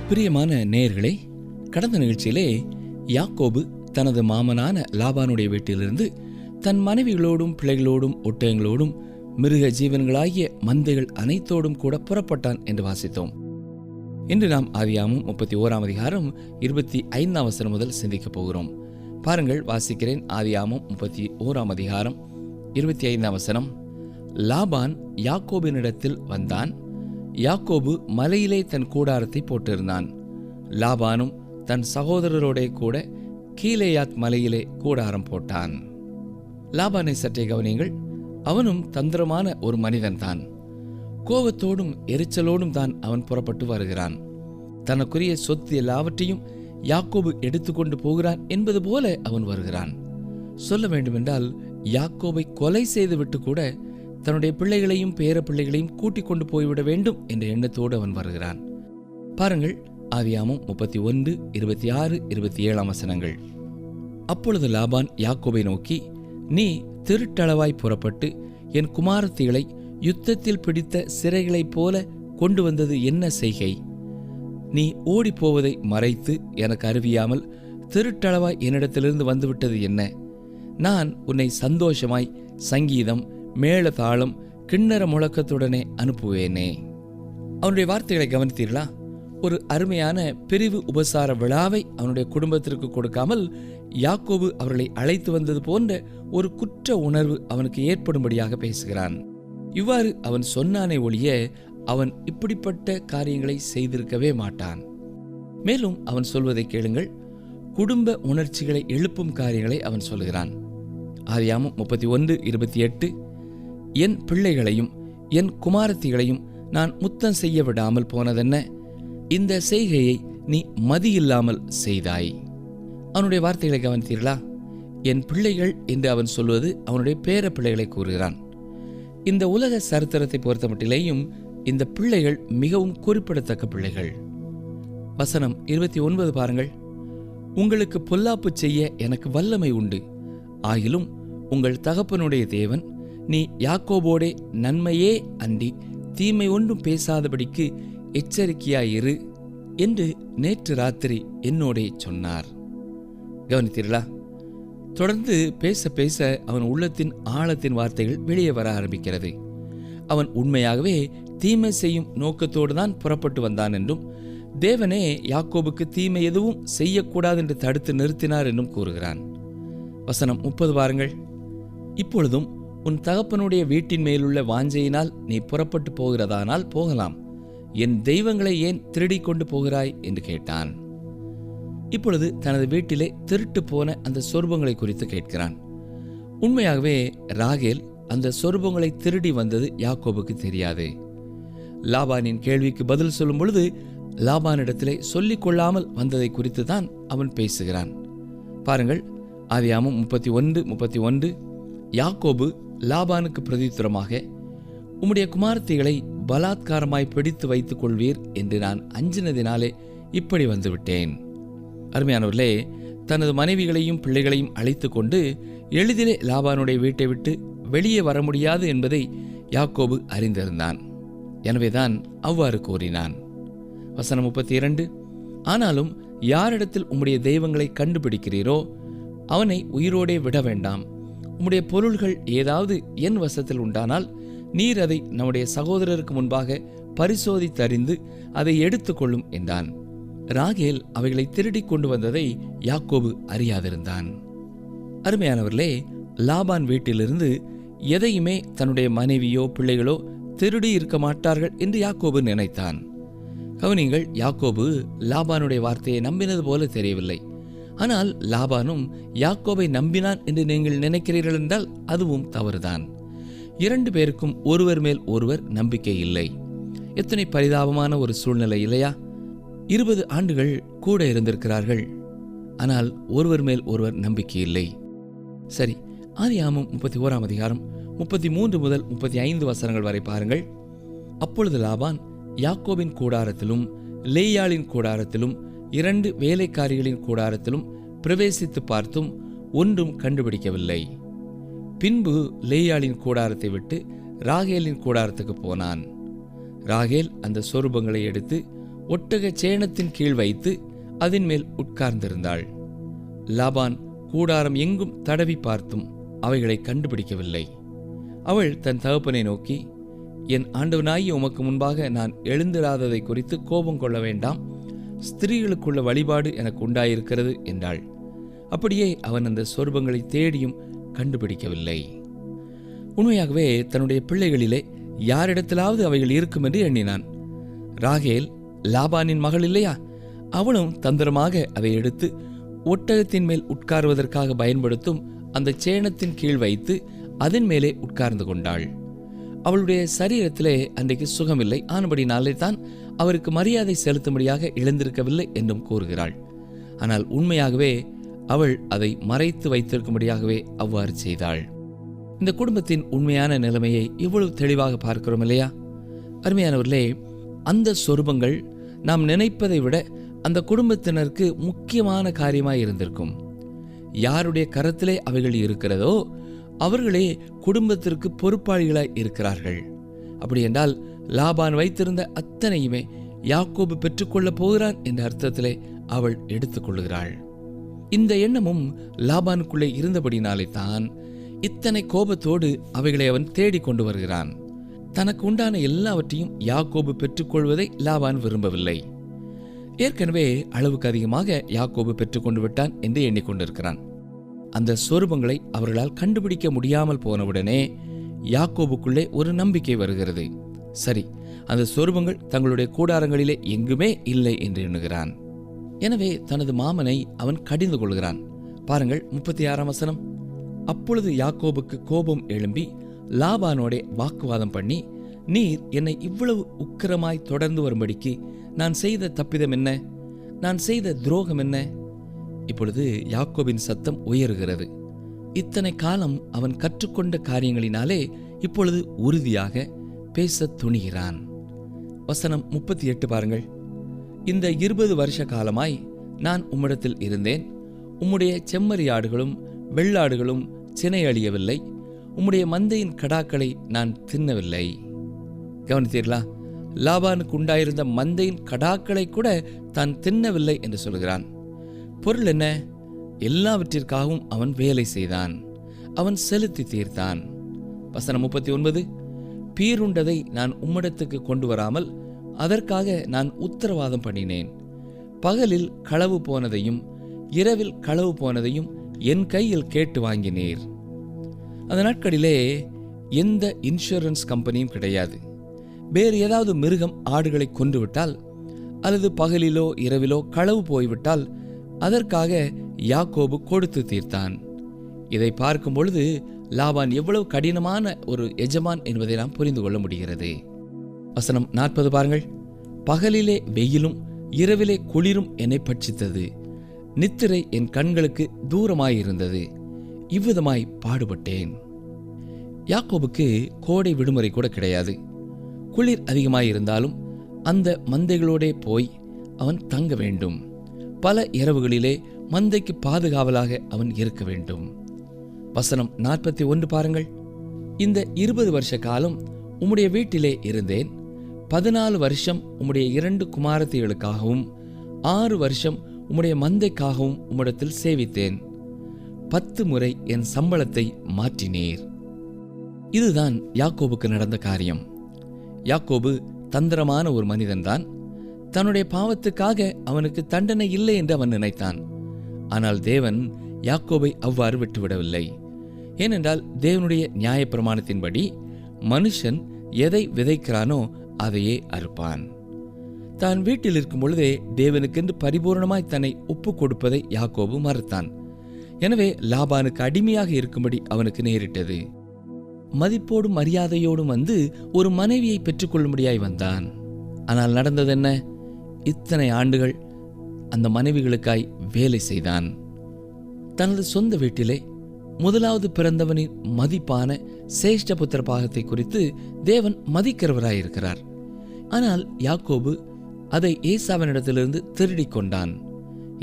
பிரியமான நேயர்களே, கடந்த நிகழ்ச்சியிலே யாக்கோபு தனது மாமனான லாபானுடைய வீட்டிலிருந்து தன் மனைவிகளோடும் பிள்ளைகளோடும் ஒட்டகங்களோடும் மிருக ஜீவன்களாகிய மந்தைகள் அனைத்தோடும் கூட புறப்பட்டான் என்று வாசித்தோம். இன்று நாம் ஆதியாகமம் 31 அதிகாரம் 25 முதல் சிந்திக்கப் போகிறோம். பாருங்கள், வாசிக்கிறேன். ஆதியாகமம் 31 அதிகாரம் 25. லாபான் யாக்கோபினிடத்தில் வந்தான். யாக்கோபு மலையிலே தன் கூடாரத்தை போட்டிருந்தான். லாபானும் தன் சகோதரரோட கூட கீலேயாத் மலையிலே கூடாரம் போட்டான். லாபானை சற்றே கவனியுங்கள். அவனும் தந்திரமான ஒரு மனிதன்தான். கோபத்தோடும் எரிச்சலோடும் தான் அவன் புறப்பட்டு வருகிறான். தனக்குரிய சொத்து எல்லாவற்றையும் யாக்கோபு எடுத்துக்கொண்டு போகிறான் என்பது போல அவன் வருகிறான். சொல்ல வேண்டுமென்றால், யாக்கோபை கொலை செய்துவிட்டு கூட தன்னுடைய பிள்ளைகளையும் பேர பிள்ளைகளையும் கூட்டிக் கொண்டு போய்விட வேண்டும் என்ற எண்ணத்தோடு அவன் வருகிறான். பாருங்கள், ஆதியாகமம் 31, 26, 27. அப்பொழுது லாபான் யாக்கோபை நோக்கி, நீ திருட்டளவாய் புறப்பட்டு என் குமாரத்திகளை யுத்தத்தில் பிடித்த சிறைகளைப் போல கொண்டு வந்தது என்ன செய்கை? நீ ஓடிப்போவதை மறைத்து எனக்கு அறிவியாமல் திருட்டளவாய் என்னிடத்திலிருந்து வந்துவிட்டது என்ன? நான் உன்னை சந்தோஷமாய் சங்கீதம், மேள தாளம், கிண்ணற முழக்கத்துடனே அனுப்புவேனே. அவனுடைய வார்த்தைகளை கவனித்தீர்களா? ஒரு அருமையான பிரிவு உபசார விழாவை அவனுடைய குடும்பத்திற்கு கொடுக்காமல் யாக்கோபு அவர்களை அழைத்து வந்தது போன்ற ஒரு குற்ற உணர்வு அவனுக்கு ஏற்படும்படியாக பேசுகிறான். இவ்வாறு அவன் சொன்னானே ஒழிய அவன் இப்படிப்பட்ட காரியங்களை செய்திருக்கவே மாட்டான். மேலும் அவன் சொல்வதை கேளுங்கள். குடும்ப உணர்ச்சிகளை எழுப்பும் காரியங்களை அவன் சொல்கிறான். ஆதியாகமம் 31, 28. என் பிள்ளைகளையும் என் குமாரத்திகளையும் நான் முத்தம் செய்ய விடாமல் போனதென்ன? இந்த செய்கையை நீ மதியில்லாமல் செய்தாய். அவனுடைய வார்த்தைகளை கவனித்தீர்களா? என் பிள்ளைகள் என்று அவன் சொல்வது அவனுடைய பேர பிள்ளைகளை கூறுகிறான். இந்த உலக சரித்திரத்தை பொறுத்தமட்டிலேயும் இந்த பிள்ளைகள் மிகவும் குறிப்பிடத்தக்க பிள்ளைகள். வசனம் 29 பாருங்கள். உங்களுக்கு பொல்லாப்பு செய்ய எனக்கு வல்லமை உண்டு, ஆகிலும் உங்கள் தகப்பனுடைய தேவன் நீ யாக்கோபோடே நன்மையே அன்றி தீமை ஒன்றும் பேசாதபடிக்கு எச்சரிக்கையாயிரு என்று நேற்று ராத்திரி என்னோடே சொன்னார். கவனித்தீர்களா? தொடர்ந்து பேச பேச அவன் உள்ளத்தின் ஆழத்தின் வார்த்தைகள் வெளியே வர ஆரம்பிக்கிறது. அவன் உண்மையாகவே தீமை செய்யும் நோக்கத்தோடு தான் புறப்பட்டு வந்தான் என்றும், தேவனே யாக்கோபுக்கு தீமை எதுவும் செய்யக்கூடாது என்று தடுத்து நிறுத்தினார் என்றும் கூறுகிறான். வசனம் 30 பாருங்கள். இப்பொழுதும் உன் தகப்பனுடைய வீட்டின் மேலுள்ள வாஞ்சையினால் நீ புறப்பட்டு போகிறதானால் போகலாம், என் தெய்வங்களை ஏன் திருடி கொண்டு போகிறாய் என்று கேட்டான். இப்பொழுது தனது வீட்டிலே திருட்டு போன அந்த சொருபங்களை குறித்து கேட்கிறான். உண்மையாகவே ராகேல் அந்த சொருபங்களை திருடி வந்தது யாக்கோபுக்கு தெரியாது. லாபானின் கேள்விக்கு பதில் சொல்லும் பொழுது லாபானிடத்திலே சொல்லிக் கொள்ளாமல் வந்ததை குறித்து தான் அவன் பேசுகிறான். பாருங்கள், ஆதியாகமம் 31, 31. யாக்கோபு லாபானுக்கு பிரதியுத்தரமாக, உம்முடைய குமாரத்திகளை பலாத்காரமாய் பிடித்து வைத்துக் கொள்வீர் என்று நான் அஞ்சினதினாலே இப்படி வந்துவிட்டேன். அருமையானவர்களே, தனது மனைவிகளையும் பிள்ளைகளையும் அழைத்து கொண்டு எளிதிலே லாபானுடைய வீட்டை விட்டு வெளியே வர முடியாது என்பதை யாக்கோபு அறிந்திருந்தான். எனவேதான் அவ்வாறு கூறினான். வசனம் 32. ஆனாலும் யாரிடத்தில் உம்முடைய தெய்வங்களை கண்டுபிடிக்கிறீரோ அவனை உயிரோடே விட வேண்டாம். உம்முடைய பொருள்கள் ஏதாவது என் வசத்தில் உண்டானால் நீர் அதை நம்முடைய சகோதரருக்கு முன்பாக பரிசோதித்தறிந்து அதை எடுத்துக்கொள்ளும் என்றான். ராகேல் அவைகளை திருடி கொண்டு வந்ததை யாக்கோபு அறியாதிருந்தான். அருமையானவர்களே, லாபான் வீட்டிலிருந்து எதையுமே தன்னுடைய மனைவியோ பிள்ளைகளோ திருடி இருக்க மாட்டார்கள் என்று யாக்கோபு நினைத்தான். கவனிங்கள், யாக்கோபு லாபானுடைய வார்த்தையை நம்பினது போல தெரியவில்லை. ஆனால் லாபானும் யாக்கோபை நம்பினான் என்று நீங்கள் நினைக்கிறீர்கள் என்றால் அதுவும் தவறுதான். 2 பேருக்கும் ஒருவர் மேல் ஒருவர் நம்பிக்கை இல்லை. எத்தனை பரிதாபமான ஒரு சூழ்நிலை இல்லையா? 20 ஆண்டுகள் கூட இருந்திருக்கிறார்கள், ஆனால் ஒருவர் மேல் ஒருவர் நம்பிக்கை இல்லை. சரி, ஆதியாகமம் 31 அதிகாரம் 33 முதல் 35 வரை பாருங்கள். அப்பொழுது லாபான் யாக்கோபின் கூடாரத்திலும் லேயாளின் கூடாரத்திலும் 2 வேலைக்காரிகளின் கூடாரத்திலும் பிரவேசித்து பார்த்தும் ஒன்றும் கண்டுபிடிக்கவில்லை. பின்பு லேயாளின் கூடாரத்தை விட்டு ராகேலின் கூடாரத்துக்கு போனான். ராகேல் அந்த சொரூபங்களை எடுத்து ஒட்டக சேணத்தின் கீழ் வைத்து அதன் மேல் உட்கார்ந்திருந்தாள். லாபான் கூடாரம் எங்கும் தடவி பார்த்தும் அவைகளை கண்டுபிடிக்கவில்லை. அவள் தன் தகப்பனை நோக்கி, என் ஆண்டவனாகிய உமக்கு முன்பாக நான் எழுந்திராததை குறித்து கோபம் கொள்ள வேண்டாம், ஸ்திரீகளுக்குள்ள வழிபாடு எனக்கு உண்டாயிருக்கிறது என்றாள். அப்படியே அவன் அந்த சொர்பங்களை தேடியும் கண்டுபிடிக்கவில்லை. உண்மையாகவே தன்னுடைய பிள்ளைகளிலே யாரிடத்திலாவது அவைகள் இருக்கும் என்று எண்ணினான். ராகேல் லாபானின் மகள் இல்லையா? அவளும் தந்திரமாக அதை எடுத்து ஒட்டகத்தின் மேல் உட்காருவதற்காக பயன்படுத்தும் அந்த சேணத்தின் கீழ் வைத்து அதன் மேலே உட்கார்ந்து கொண்டாள். அவளுடைய சரீரத்திலே அன்றைக்கு சுகமில்லை, ஆனபடினாலே தான் அவருக்கு மரியாதை செலுத்தும்படியாக எழுந்திருக்கவில்லை என்றும் கூறுகிறாள். ஆனால் உண்மையாகவே அவள் அதை மறைத்து வைத்திருக்கும்படியாகவே அவ்வாறு செய்தாள். இந்த குடும்பத்தின் உண்மையான நிலைமையை இவ்வளவு தெளிவாக பார்க்கிறோம் இல்லையா? அருமையானவர்களே, அந்த சொரூபங்கள் நாம் நினைப்பதை விட அந்த குடும்பத்தினருக்கு முக்கியமான காரியமாய் இருந்திருக்கும். யாருடைய கரத்திலே அவைகள் இருக்கிறதோ அவர்களே குடும்பத்திற்கு பொறுப்பாளிகளாய் இருக்கிறார்கள். அப்படி என்றால் லாபான் வைத்திருந்த அத்தனையுமே யாக்கோபு பெற்றுக்கொள்ளப் போகிறான் என்ற அர்த்தத்திலே அவள் எடுத்துக்கொள்கிறாள். இந்த எண்ணமும் லாபானுக்குள்ளே இருந்தபடினாலே தான் இத்தனை கோபத்தோடு அவைகளை அவன் தேடிக்கொண்டு வருகிறான். தனக்கு உண்டான எல்லாவற்றையும் யாக்கோபு பெற்றுக்கொள்வதை லாபான் விரும்பவில்லை. ஏற்கனவே அளவுக்கு அதிகமாக யாக்கோபு பெற்றுக்கொண்டு விட்டான் என்று எண்ணிக்கொண்டிருக்கிறான். அந்த சொரூபங்களை அவர்களால் கண்டுபிடிக்க முடியாமல் போனவுடனே யாக்கோபுக்குள்ளே ஒரு நம்பிக்கை வருகிறது. சரி, அந்த சொரூபங்கள் தங்களுடைய கூடாரங்களிலே எங்குமே இல்லை என்று எண்ணுகிறான். எனவே தனது மாமனை அவன் கடிந்து கொள்கிறான். பாருங்கள் 36ஆம் வசனம். அப்பொழுது யாக்கோபுக்கு கோபம் எழும்பி லாபானோடே வாக்குவாதம் பண்ணி, நீர் என்னை இவ்வளவு உக்கிரமாய் தொடர்ந்து வரும்படிக்கு நான் செய்த தப்பிதம் என்ன? நான் செய்த துரோகம் என்ன? இப்பொழுது யாக்கோபின் சத்தம் உயர்கிறது. இத்தனை காலம் அவன் கற்றுக்கொண்ட காரியங்களினாலே இப்பொழுது உறுதியாக பேச துணிகிறான். வசனம் 38 பாருங்கள். இந்த 20 வருஷ காலமாய் நான் உம்மிடத்தில் இருந்தேன். உம்முடைய செம்மறியாடுகளும் வெள்ளாடுகளும் சினை அழியவில்லை. உம்முடைய மந்தையின் கடாக்களை நான் தின்னவில்லை. கவனித்தீர்களா? லாபானுக்கு உண்டாயிருந்த மந்தையின் கடாக்களை கூட தான் தின்னவில்லை என்று சொல்கிறான். பொருள் என்ன? எல்லாவற்றிற்காகவும் அவன் வேலை செய்தான், அவன் செலுத்தி தீர்த்தான். வசனம் 39. பீருண்டதை நான் உம்மிடத்துக்கு கொண்டு வராமல் அதற்காக நான் உத்தரவாதம் பண்ணினேன். பகலில் களவு போனதையும் இரவில் களவு போனதையும் என் கையில் கேட்டு வாங்கினீர். அந்த நாட்களிலே எந்த இன்சூரன்ஸ் கம்பெனியும் கிடையாது. வேறு ஏதாவது மிருகம் ஆடுகளை கொன்றுவிட்டால் அல்லது பகலிலோ இரவிலோ களவு போய்விட்டால் அதற்காக யாக்கோபு கொடுத்து தீர்த்தான். இதை பார்க்கும் பொழுது லாபான் எவ்வளவு கடினமான ஒரு எஜமான் என்பதை நாம் புரிந்து கொள்ள முடிகிறது. வசனம் 40 பாருங்கள். பகலிலே வெயிலும் இரவிலே குளிரும் என்னை பட்சித்தது. நித்திரை என் கண்களுக்கு தூரமாயிருந்தது. இவ்விதமாய் பாடுபட்டேன். யாக்கோபுக்கு கோடை விடுமுறை கூட கிடையாது. குளிர் அதிகமாயிருந்தாலும் அந்த மந்தைகளோடே போய் அவன் தங்க வேண்டும். பல இரவுகளிலே மந்தைக்கு பாதுகாவலாக அவன் இருக்க வேண்டும். வசனம் 41 பாருங்கள். இந்த 20 வருஷ காலம் உம்முடைய வீட்டிலே இருந்தேன். 14 வருஷம் உம்முடைய 2 குமாரத்திகளுக்காகவும் 6 வருஷம் உம்முடைய மந்தைக்காகவும் உம்மிடத்தில் சேவித்தேன். 10 முறை என் சம்பளத்தை மாற்றினீர். இதுதான் யாக்கோபுக்கு நடந்த காரியம். யாக்கோபு தந்திரமான ஒரு மனிதன்தான். தன்னுடைய பாவத்துக்காக அவனுக்கு தண்டனை இல்லை என்று அவன் நினைத்தான். ஆனால் தேவன் யாக்கோபை அவ்வாறு விட்டுவிடவில்லை. ஏனென்றால் தேவனுடைய நியாயப்பிரமாணத்தின்படி மனுஷன் எதை விதைக்கிறானோ அதையே அறுப்பான். தான் வீட்டில் இருக்கும் பொழுதே தேவனுக்கென்று பரிபூர்ணமாய் தன்னை ஒப்பு கொடுப்பதை யாக்கோபு மறுத்தான். எனவே லாபானுக்கு அடிமையாக இருக்கும்படி அவனுக்கு நேரிட்டது. மதிப்போடும் மரியாதையோடும் வந்து ஒரு மனைவியை பெற்றுக்கொள்ளும்படியாய் வந்தான். ஆனால் நடந்தது என்ன? இத்தனை ஆண்டுகள் அந்த மனைவிகளுக்காய் வேலை செய்தான். தனது சொந்த வீட்டிலே முதலாவது பிறந்தவனின் மதிப்பான சேஷ்ட புத்திர பாகத்தை குறித்து தேவன் மதிக்கிறவராயிருக்கிறார். ஆனால் யாக்கோபு அதை ஏசாவினிடத்திலிருந்து திருடிக் கொண்டான்.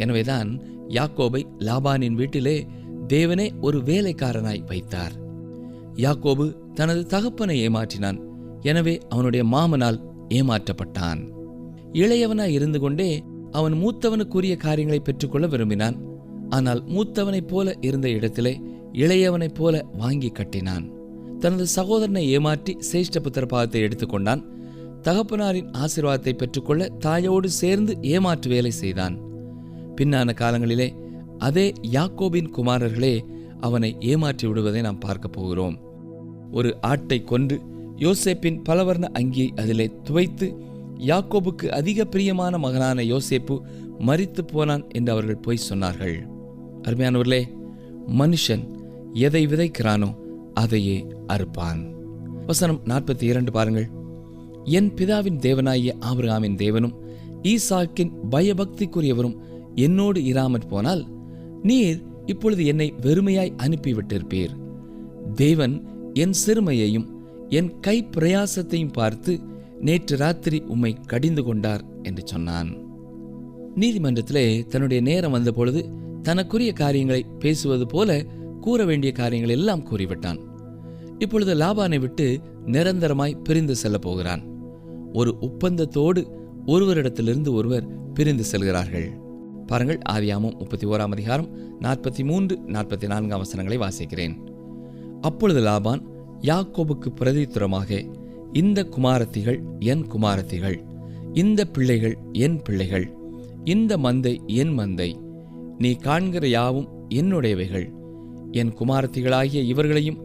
எனவேதான் யாக்கோபை லாபானின் வீட்டிலே தேவனே ஒரு வேலைக்காரனாய் வைத்தார். யாக்கோபு தனது தகப்பனை ஏமாற்றினான். எனவே அவனுடைய மாமனால் ஏமாற்றப்பட்டான். இளையவனாய் இருந்து கொண்டே அவன் மூத்தவனுக்குரிய காரியங்களை பெற்றுக்கொள்ள விரும்பினான். ஆனால் மூத்தவனைப் போல இருந்த இடத்திலே இளையவனைப் போல வாங்கி கட்டினான். தனது சகோதரனை ஏமாற்றி சிரேஷ்ட புத்திர பாகத்தை எடுத்துக்கொண்டான். தகப்பனாரின் ஆசீர்வாதத்தை பெற்றுக்கொள்ள தாயோடு சேர்ந்து ஏமாற்று வேலை செய்தான். பின்னான காலங்களிலே அதே யாக்கோபின் குமாரர்களே அவனை ஏமாற்றி விடுவதை நாம் பார்க்க போகிறோம். ஒரு ஆட்டை கொன்று யோசேப்பின் பலவர்ண அங்கியை அதிலே துவைத்து யாக்கோபுக்கு அதிக பிரியமான மகனான யோசேப்பு மரித்து போனான் என்று அவர்கள் பொய் சொன்னார்கள். அருமையானவர்களே, மனுஷன் எதை விதைக்கிறானோ அதையே அறுப்பான். வசனம் 42 பாருங்கள். என் பிதாவின் தேவனாகிய ஆபிரகாமின் தேவனும் ஈசாக்கின் பயபக்திக்குரியவரும் என்னோடு இராமற் போனால் நீர் இப்பொழுது என்னை வெறுமையாய் அனுப்பிவிட்டிருப்பீர். தேவன் என் சிறுமையையும் என் கை பிரயாசத்தையும் பார்த்து நேற்று ராத்திரி உம்மை கடிந்து கொண்டார் என்று சொன்னான். நீதிமன்றத்திலே தன்னுடைய நேரம் வந்த பொழுது தனக்குரிய காரியங்களை பேசுவது போல கூற வேண்டிய காரியங்கள் எல்லாம் கூறிவிட்டான். இப்பொழுது லாபானை விட்டு நிரந்தரமாய் பிரிந்து செல்ல போகிறான். ஒரு ஒப்பந்தத்தோடு ஒருவரிடத்திலிருந்து ஒருவர் பிரிந்து செல்கிறார்கள். பாருங்கள், ஆதியாகமம் 31 அதிகாரம் 43, 44 வசனங்களை வாசிக்கிறேன். அப்பொழுது லாபான் யாக்கோபுக்கு பிரதித்துரமாக, இந்த குமாரத்திகள் என் குமாரத்திகள், இந்த பிள்ளைகள் என் பிள்ளைகள், இந்த மந்தை என் மந்தை, நீ காண்கிற யாவும் என்னுடையவைகள். என் குமாரத்திகளாகிய இவர்களையும்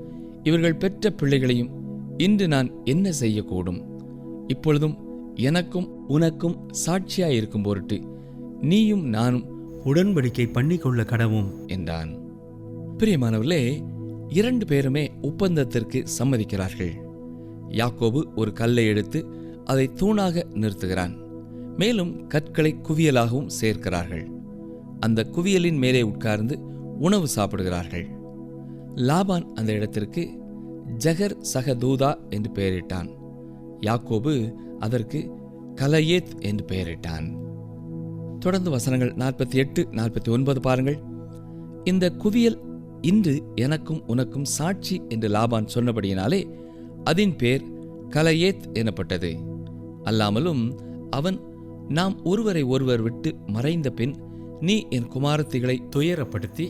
இவர்கள் பெற்ற பிள்ளைகளையும் இன்று நான் என்ன செய்யக்கூடும்? இப்பொழுதும் எனக்கும் உனக்கும் சாட்சியாயிருக்கும் பொருட்டு நீயும் நானும் உடன்படிக்கை பண்ணிக்கொள்ள கடவும் என்றான். பிரியமானவர்களே, 2 பேருமே ஒப்பந்தத்திற்கு சம்மதிக்கிறார்கள். யாக்கோபு ஒரு கல்லை எடுத்து அதை தூணாக நிறுத்துகிறான். மேலும் கற்களை குவியலாகவும் சேர்க்கிறார்கள். அந்த குவியலின் மேலே உட்கார்ந்து உணவு சாப்பிடுகிறார்கள். லாபான் அந்த இடத்திற்கு ஜகர் சகதூதா என்று பெயரிட்டான். யாக்கோபு அதற்கு கலயேத் என்று பெயரிட்டான். தொடர்ந்து வசனங்கள் 48, 49 பாருங்கள். இந்த குவியல் இன்று எனக்கும் உனக்கும் சாட்சி என்று லாபான் சொன்னபடியினாலே அதன் பேர் கலயேத் எனப்பட்டது. அல்லாமலும் அவன், நாம் ஒருவரை ஒருவர் விட்டு மறைந்த பின் நீ என் குமாரத்திகளை துயரப்படுத்தி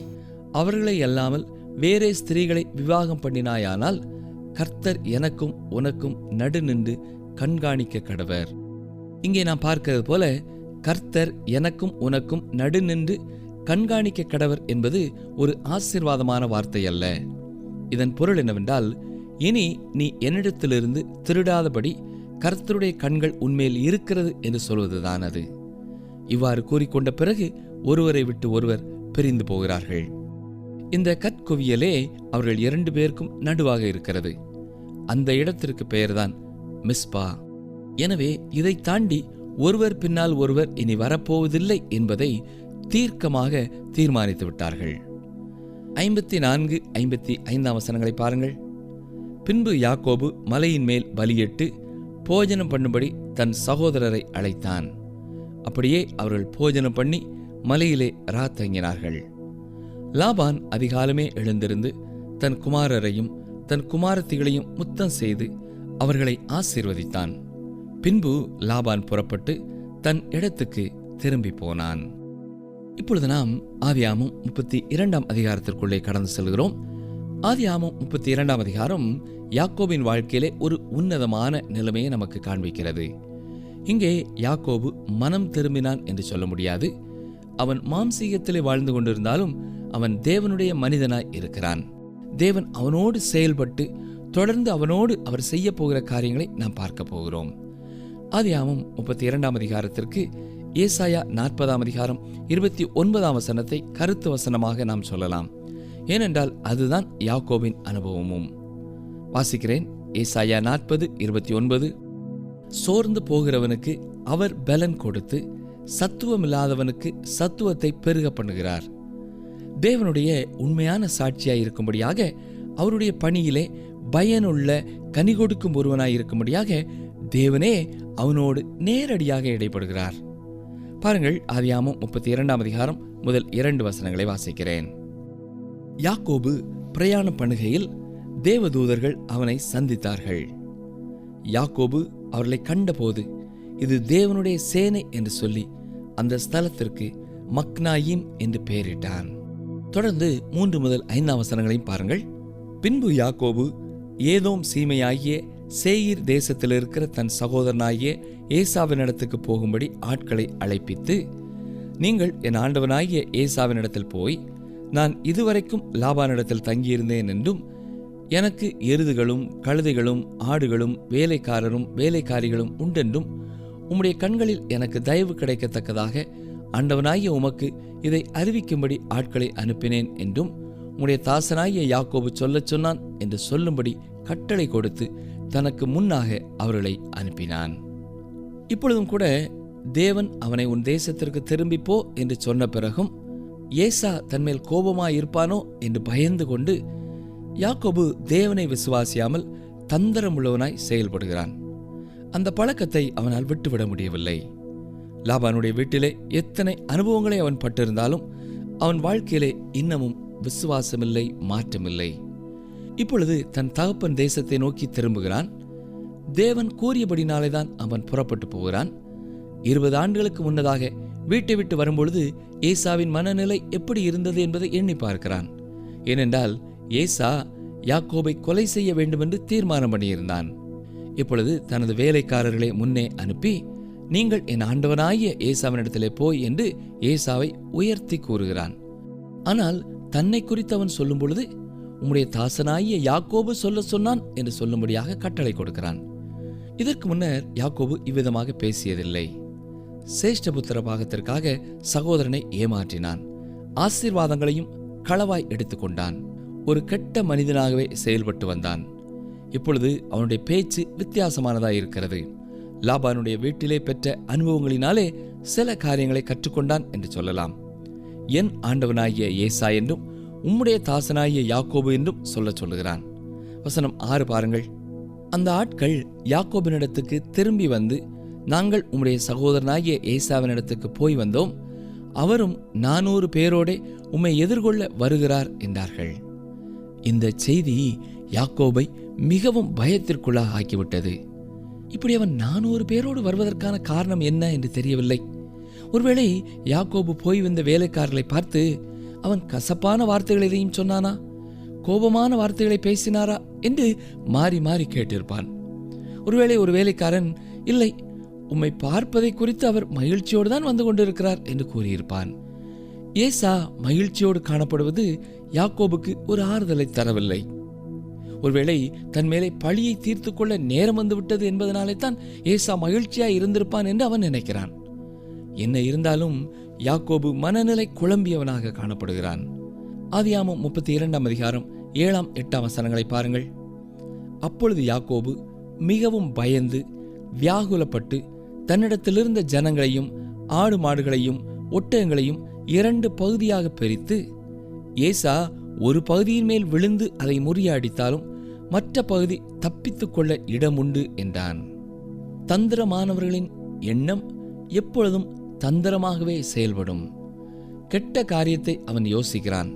அவர்களை அல்லாமல் வேறே ஸ்திரீகளை விவாகம் பண்ணினாயானால் கர்த்தர் எனக்கும் உனக்கும் நடு நின்று கண்காணிக்க கடவர். இங்கே நாம் பார்க்கிறது போல கர்த்தர் எனக்கும் உனக்கும் நடு நின்று கண்காணிக்க கடவர் என்பது ஒரு ஆசீர்வாதமான வார்த்தை அல்ல. இதன் பொருள் என்னவென்றால், இனி நீ என்னிடத்திலிருந்து திருடாதபடி கர்த்தருடைய கண்கள் உன்மேல் இருக்கிறது என்று சொல்வதுதான் அது. இவ்வாறு கூறிக்கொண்ட பிறகு ஒருவரை விட்டு ஒருவர் பிரிந்து போகிறார்கள். இந்த கற்குவியலே அவர்கள் 2 பேருக்கும் நடுவாக இருக்கிறது. அந்த இடத்திற்கு பெயர்தான் மிஸ்பா. எனவே இதை தாண்டி ஒருவர் பின்னால் ஒருவர் இனி வரப்போவதில்லை என்பதை தீர்க்கமாக தீர்மானித்து விட்டார்கள். 54, 55 வசனங்களை பாருங்கள். பின்பு யாக்கோபு மலையின் மேல் பலியிட்டு போஜனம் பண்ணும்படி தன் சகோதரரை அழைத்தான். அப்படியே அவர்கள் போஜனம் பண்ணி மலையிலே ராத்தங்கினார்கள். லாபான் அதிகாலமே எழுந்திருந்து தன் குமாரரையும் தன் குமாரத்திகளையும் முத்தம் செய்து அவர்களை ஆசீர்வதித்தான். பின்பு லாபான் புறப்பட்டு தன் இடத்துக்கு திரும்பி போனான். இப்பொழுது நாம் ஆதியாகமம் 32 அதிகாரத்திற்குள்ளே கடந்து செல்கிறோம். ஆதியாகமம் 32 அதிகாரம் யாக்கோபின் வாழ்க்கையிலே ஒரு உன்னதமான நிலைமையை நமக்கு காண்பிக்கிறது. இங்கே யாக்கோபு மனம் திரும்பினான் என்று சொல்ல முடியாது. அவன் மாம்சீகத்திலே வாழ்ந்து கொண்டிருந்தாலும் அவன் தேவனுடைய மனிதனாய் இருக்கிறான். தேவன் அவனோடு செயல்பட்டு தொடர்ந்து அவனோடு அவர் செய்ய போகிற காரியங்களை நாம் பார்க்க போகிறோம். ஆதியாகமம் 32 அதிகாரத்திற்கு ஏசாயா 40 அதிகாரம் 29 வசனத்தை கருத்து வசனமாக நாம் சொல்லலாம். ஏனென்றால் அதுதான் யாக்கோபின் அனுபவமும். வாசிக்கிறேன். ஏசாயா 40:29. சோர்ந்து போகிறவனுக்கு அவர் பலன் கொடுத்து சத்துவமில்லாதவனுக்கு சத்துவத்தை பெருக பண்ணுகிறார். தேவனுடைய உண்மையான சாட்சியாய் இருக்கும்படியாக, அவருடைய பணியிலே பயனுள்ள கனி கொடுக்கும் ஒருவனாய் இருக்கும்படியாக தேவனே அவனோடு நேரடியாக இடைப்படுகிறார். பாருங்கள், ஆதியாகமம் 32 அதிகாரம் முதல் 2 வசனங்களை வாசிக்கிறேன். யாக்கோபு பிரயாணம் பண்ணுகையில் தேவதூதர்கள் அவனை சந்தித்தார்கள். யாக்கோபு அவர்களை கண்டபோது, இது தேவனுடைய சேனை என்று சொல்லி அந்த ஸ்தலத்திற்கு மக்னாயிம் என்று பெயரிட்டான். தொடர்ந்து 3 முதல் 5 வசனங்களையும் பாருங்கள். பின்பு யாக்கோபு ஏதோம் சீமையாகிய சேயீர் தேசத்தில் இருக்கிற தன் சகோதரனாகிய ஏசாவினிடத்துக்கு போகும்படி ஆட்களை அழைப்பித்து, நீங்கள் என் ஆண்டவனாகிய ஏசாவினிடத்தில் போய், நான் இதுவரைக்கும் லாபானிடத்தில் தங்கியிருந்தேன் என்றும், எனக்கு எருதுகளும் கழுதைகளும் ஆடுகளும் வேலைக்காரரும் வேலைக்காரிகளும் உண்டென்றும், உம்முடைய கண்களில் எனக்கு தயவு கிடைக்கத்தக்கதாக ஆண்டவனாகிய உமக்கு இதை அறிவிக்கும்படி ஆட்களை அனுப்பினேன் என்றும் உம்முடைய தாசனாகிய யாக்கோபு சொல்லச் சொன்னான் என்று சொல்லும்படி கட்டளை கொடுத்து தனக்கு முன்னாக அவர்களை அனுப்பினான். இப்பொழுதும் கூட தேவன் அவனை உன் தேசத்திற்கு திரும்பிப்போ என்று சொன்ன பிறகும் ஏசா தன்மேல் கோபமாயிருப்பானோ என்று பயந்து கொண்டு யாக்கோபு தேவனை விசுவாசியாமல் தந்திரமுள்ளவனாய் செயல்படுகிறான். அந்த பழக்கத்தை அவனால் விட்டுவிட முடியவில்லை. லாபானுடைய வீட்டிலே எத்தனை அனுபவங்களை அவன் பட்டிருந்தாலும் அவன் வாழ்க்கையிலே இன்னமும் விசுவாசமில்லை, மாற்றமில்லை. இப்பொழுது தன் தகப்பன் தேசத்தை நோக்கி திரும்புகிறான். தேவன் கூறியபடினாலேதான் அவன் புறப்பட்டு போகிறான். 20 ஆண்டுகளுக்கு முன்னதாக வீட்டை விட்டு வரும்பொழுது ஏசாவின் மனநிலை எப்படி இருந்தது என்பதை எண்ணி பார்க்கிறான். ஏனென்றால் ஏசா யாக்கோபை கொலை செய்ய வேண்டும் என்று தீர்மானம் பண்ணியிருந்தான். இப்பொழுது தனது வேலைக்காரர்களை முன்னே அனுப்பி, நீங்கள் என் ஆண்டவனாகிய ஏசாவினிடத்திலே போய் என்று ஏசாவை உயர்த்தி கூறுகிறான். ஆனால் தன்னை குறித்து அவன் சொல்லும் பொழுது, உம்முடைய தாசனாகிய யாக்கோபு சொல்ல சொன்னான் என்று சொல்லும்படியாக கட்டளை கொடுக்கிறான். இதற்கு முன்னர் யாக்கோபு இவ்விதமாக பேசியதில்லை. சேஷ்டபுத்திர பாகத்திற்காக சகோதரனை ஏமாற்றினான். ஆசீர்வாதங்களையும் களவாய் எடுத்துக்கொண்டான். ஒரு கெட்ட மனிதனாகவே செயல்பட்டு வந்தான். இப்பொழுது அவனுடைய பேச்சு வித்தியாசமானதாய் இருக்கிறது. லாபானுடைய வீட்டிலே பெற்ற அனுபவங்களினாலே சில காரியங்களை கற்றுக்கொண்டான் என்று சொல்லலாம். என் ஆண்டவனாகிய ஏசா என்றும் உம்முடைய தாசனாகிய யாக்கோபு என்றும் சொல்லுகிறான். வசனம் 6 பாருங்கள். அந்த ஆட்கள் யாக்கோபினிடத்துக்கு திரும்பி வந்து, நாங்கள் உம்முடைய சகோதரனாகிய ஏசாவினிடத்துக்கு போய் வந்தோம், அவரும் 400 பேரோடே உம்மை எதிர்கொள்ள வருகிறார் என்றார்கள். இந்த செய்தி யாக்கோபை மிகவும் பயத்திற்குள்ளாக ஆக்கிவிட்டது. இப்படி அவன் 400 பேரோடு வருவதற்கான காரணம் என்ன என்று தெரியவில்லை. ஒருவேளை யாக்கோபு போய் வந்த வேலைக்காரர்களை பார்த்து அவன் கசப்பான வார்த்தைகள் எதையும் சொன்னானா, கோபமான வார்த்தைகளை பேசினாரா என்று மாறி மாறி கேட்டிருப்பான். ஒருவேளை ஒரு வேலைக்காரன், இல்லை, உம்மை பார்ப்பதை குறித்து அவர் மகிழ்ச்சியோடு தான் வந்து கொண்டிருக்கிறார் என்று கூறியிருப்பான். ஏசா மகிழ்ச்சியோடு காணப்படுவது யாக்கோபுக்கு ஒரு ஆறுதலை தரவில்லை. ஒருவேளை தன் மேலே பழியை தீர்த்து கொள்ள நேரம் வந்துவிட்டது என்பதனாலே தான் ஏசா மகிழ்ச்சியாய் இருந்திருப்பான் என்று அவன் நினைக்கிறான். என்ன இருந்தாலும் யாக்கோபு மனநிலை குழம்பியவனாக காணப்படுகிறான். ஆதியாகமம் 32 அதிகாரம் 7, 8 வசனங்களை பாருங்கள். அப்பொழுது யாக்கோபு மிகவும் பயந்து வியாகுலப்பட்டு தன்னிடத்திலிருந்த ஜனங்களையும் ஆடு மாடுகளையும் ஒட்டகங்களையும் 2 பகுதியாக பிரித்து, ஏசா ஒரு பகுதியின் மேல் விழுந்து அதை முறியடித்தாலும் மற்ற பகுதி தப்பித்துக் கொள்ள இடமுண்டு என்றான். தந்திரமானவர்களின் எண்ணம் எப்பொழுதும் தந்திரமாகவே செயல்படும். கெட்ட காரியத்தை அவன் யோசிக்கிறான்.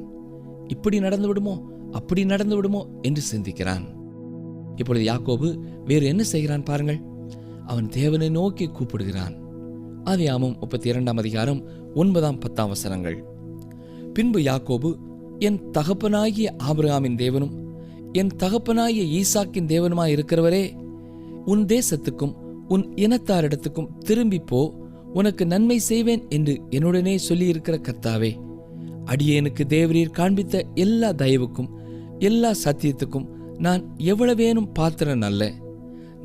இப்படி நடந்து விடுமோ, அப்படி நடந்து விடுமோ என்று சிந்திக்கிறான். இப்பொழுது யாக்கோபு வேறு என்ன செய்கிறான் பாருங்கள். அவன் தேவனை நோக்கி கூப்பிடுகிறான். ஆதியாகமம் 32 அதிகாரம் 9, 10 வசனங்கள். பின்பு யாக்கோபு, என் தகப்பனாகிய ஆபிரகாமின் தேவனும் என் தகப்பனாகிய ஈசாக்கின் தேவனுமாய் இருக்கிறவரே, உன் தேசத்துக்கும் உன் இனத்தாரிடத்துக்கும் திரும்பி போ, உனக்கு நன்மை செய்வேன் என்று என்னுடனே சொல்லியிருக்கிற கர்த்தாவே, அடியேனுக்கு தேவரீர் காண்பித்த எல்லா தயவுக்கும் எல்லா சத்தியத்துக்கும் நான் எவ்வளவேனும் பாத்திரன் அல்ல.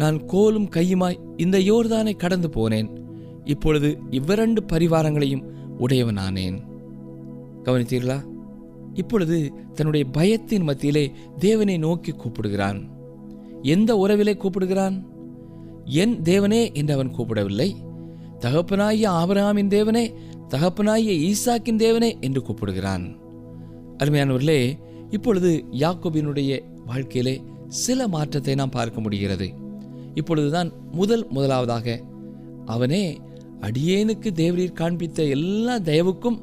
நான் கோலும் கையுமாய் இந்த யோர்தானை கடந்து போனேன். இப்பொழுது இவ்விரண்டு பரிவாரங்களையும் உடையவனானேன். கவனித்தீர்களா? இப்பொழுது தன்னுடைய பயத்தின் மத்தியிலே தேவனை நோக்கி கூப்பிடுகிறான். எந்த உறவிலே கூப்பிடுகிறான்? என் தேவனே என்று அவன் கூப்பிடவில்லை. தகப்பனாகிய ஆபிரகாமின் தேவனே, தகப்பனாகிய ஈசாக்கின் தேவனே என்று கூப்பிடுகிறான். அருமையானவர்களே, இப்பொழுது யாக்கோபினுடைய வாழ்க்கையிலே சில மாற்றத்தை நாம் பார்க்க முடிகிறது. இப்பொழுதுதான் முதலாவதாக அவனே அடியேனுக்கு தேவரீர் காண்பித்த எல்லா தயவுக்கும்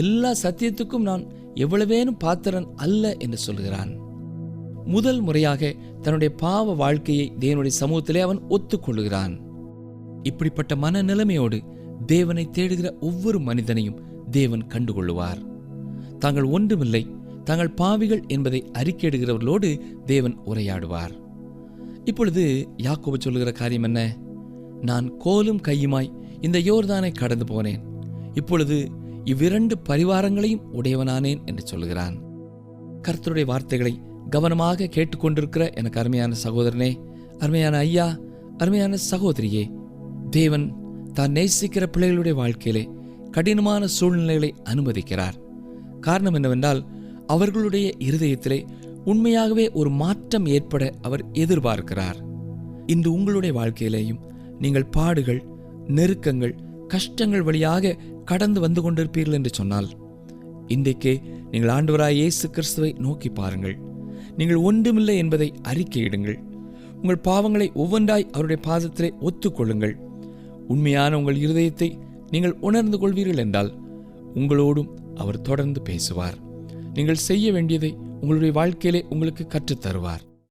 எல்லா சத்தியத்துக்கும் நான் எவ்வளவேனும் பாத்திரன் அல்ல என்று சொல்கிறான். முதல் முறையாக தன்னுடைய பாவ வாழ்க்கையை தேவனுடைய சமூகத்திலே அவன் ஒத்துக்கொள்கிறான். இப்படிப்பட்ட மனநிலைமையோடு தேவனை தேடுகிற ஒவ்வொரு மனிதனையும் தேவன் கண்டுகொள்ளுவார். தாங்கள் ஒன்றுமில்லை, தாங்கள் பாவிகள் என்பதை அறிக்கையிடுகிறவர்களோடு தேவன் உரையாடுவார். இப்பொழுது யாக்கோபு சொல்லுகிற காரியம் என்ன? நான் கோலும் கையுமாய் இந்த யோர்தானை கடந்து போனேன், இப்பொழுது இவ்விரண்டு பரிவாரங்களையும் உடையவனானேன் என்று சொல்லுகிறான். கர்த்தருடைய வார்த்தைகளை கவனமாக கேட்டுக்கொண்டிருக்கிற எனக்கு அருமையான சகோதரனே, அருமையான ஐயா, அருமையான சகோதரியே, தேவன் தான் நேசிக்கிற பிள்ளைகளுடைய வாழ்க்கையிலே கடினமான சூழ்நிலைகளை அனுமதிக்கிறார். காரணம் என்னவென்றால், அவர்களுடைய இருதயத்திலே உண்மையாகவே ஒரு மாற்றம் ஏற்பட அவர் எதிர்பார்க்கிறார். இன்று உங்களுடைய வாழ்க்கையிலேயும் நீங்கள் பாடுகள், நெருக்கங்கள், கஷ்டங்கள் வழியாக கடந்து வந்து கொண்டிருப்பீர்கள் என்று சொன்னால், இன்றைக்கே நீங்கள் ஆண்டவராய் இயேசு கிறிஸ்துவை நோக்கி பாருங்கள். நீங்கள் ஒன்றுமில்லை என்பதை அறிக்கையிடுங்கள். உங்கள் பாவங்களை ஒவ்வொன்றாய் அவருடைய பாதத்திலே ஒத்துக்கொள்ளுங்கள். உண்மையான உங்கள் இருதயத்தை நீங்கள் உணர்ந்து கொள்வீர்கள் என்றால் உங்களோடும் அவர் தொடர்ந்து பேசுவார். நீங்கள் செய்ய வேண்டியதை உங்களுடைய வாழ்க்கையிலே உங்களுக்கு கற்றுத் தருவார்.